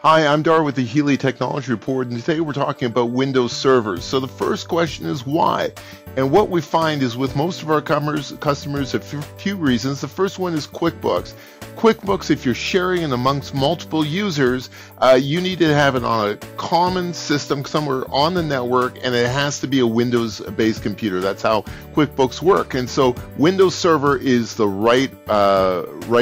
Hi, I'm Dar with the Healy Technology Report, and today we're talking about Windows servers. So the first question is why? And what we find is with most of our customers, a few reasons. The first one is QuickBooks. QuickBooks, if you're sharing it amongst multiple users, you need to have it on a common system somewhere on the network, and it has to be a Windows-based computer. That's how QuickBooks work. And so Windows Server is the right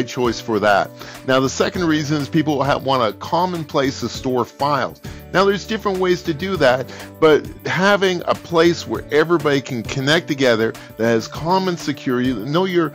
choice for that. Now, the second reason is people want a common place to store files. Now, there's different ways to do that, but having a place where everybody can connect together that has common security, know your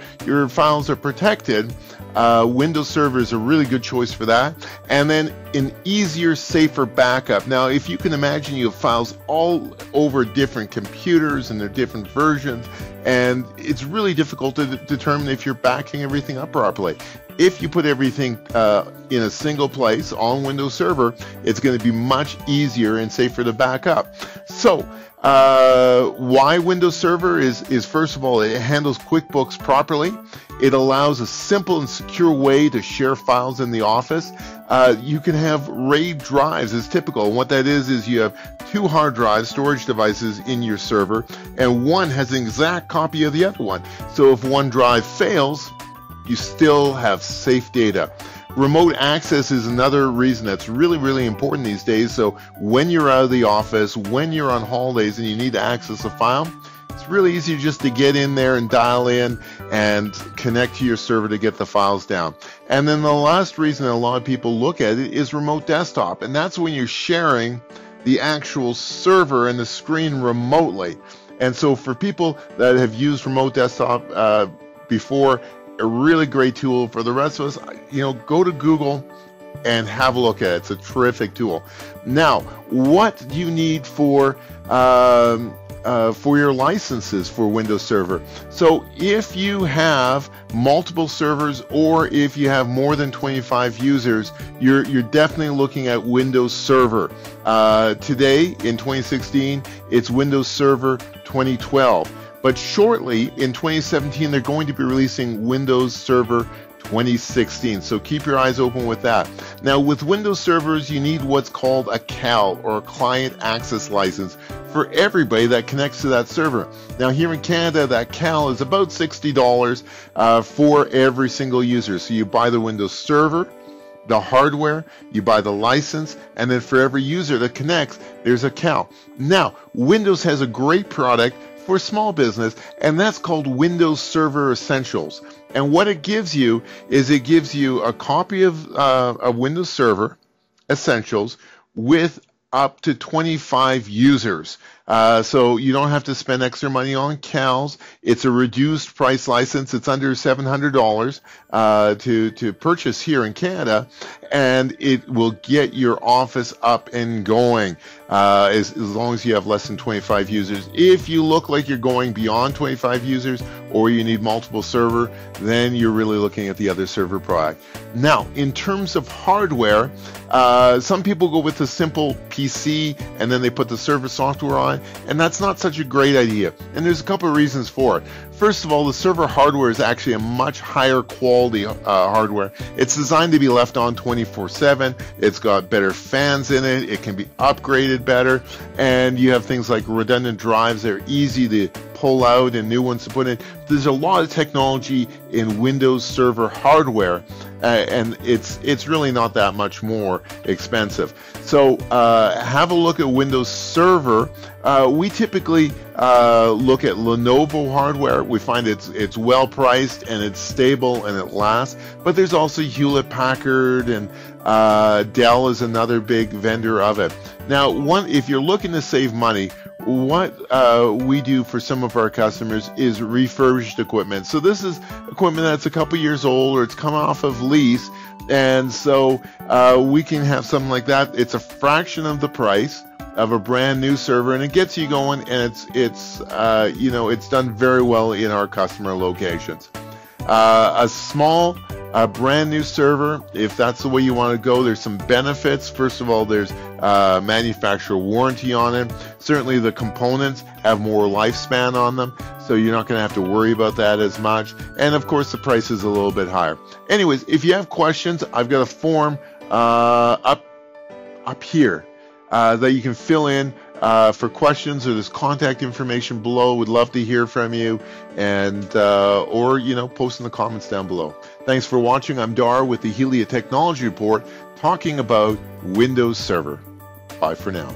files are protected, Windows Server is a really good choice for that. And then an easier, safer backup. Now, if you can imagine, you have files all over different computers and their different versions, and it's really difficult to determine if you're backing everything up properly. If you put everything in a single place on Windows Server, it's going to be much easier and safer to back up. So, why Windows Server is first of all, it handles QuickBooks properly. It allows a simple and secure way to share files in the office. You can have RAID drives as typical. And what that is you have two hard drives, storage devices in your server, and one has an exact copy of the other one. So if one drive fails, you still have safe data. Remote access is another reason that's really, really important these days. So when you're out of the office, when you're on holidays and you need to access a file, it's really easy just to get in there and dial in and connect to your server to get the files down. And then the last reason that a lot of people look at it is remote desktop. And that's when you're sharing the actual server and the screen remotely. And so for people that have used remote desktop before, a really great tool. For the rest of us, go to Google and have a look at it. It's a terrific tool. Now, what do you need for your licenses for Windows Server? So if you have multiple servers, or if you have more than 25 users, you're definitely looking at Windows Server. Today, in 2016, it's Windows Server 2012. But shortly, in 2017, they're going to be releasing Windows Server 2016. So keep your eyes open with that. Now, with Windows servers, you need what's called a CAL, or a Client Access License, for everybody that connects to that server. Now, here in Canada, that CAL is about $60 for every single user. So you buy the Windows Server, the hardware, you buy the license, and then for every user that connects, there's a CAL. Now, Windows has a great product for small business, and that's called Windows Server Essentials. And what it gives you is it gives you a copy of Windows Server Essentials with up to 25 users. So you don't have to spend extra money on CALs. It's a reduced price license. It's under $700 to purchase here in Canada, and it will get your office up and going as long as you have less than 25 users. If you look like you're going beyond 25 users, or you need multiple server, then you're really looking at the other server product. Now, in terms of hardware, some people go with a simple PC and then they put the server software on, and that's not such a great idea. And there's a couple of reasons for it. First of all, the server hardware is actually a much higher quality hardware. It's designed to be left on 24/7. It's got better fans in it. It can be upgraded better. And you have things like redundant drives that are easy to pull out and new ones to put in. There's a lot of technology in Windows Server hardware, and it's really not that much more expensive. So have a look at Windows Server. We typically look at Lenovo hardware. We find it's well priced and it's stable and it lasts. But there's also Hewlett Packard, and Dell is another big vendor of it. Now, if you're looking to save money, what we do for some of our customers is refurbished equipment. So this is equipment that's a couple years old, or it's come off of lease, and so we can have something like that. It's a fraction of the price of a brand new server, and it gets you going, and it's done very well in our customer locations. A brand new server, if that's the way you want to go, there's some benefits. First of all, there's manufacturer warranty on it. Certainly the components have more lifespan on them, so you're not going to have to worry about that as much. And of course, the price is a little bit higher. Anyways, if you have questions, I've got a form up up here that you can fill in for questions, or there's contact information below. Would love to hear from you, and or post in the comments down below. Thanks for watching. I'm Dar with the Helia Technology Report, talking about Windows Server. Bye for now.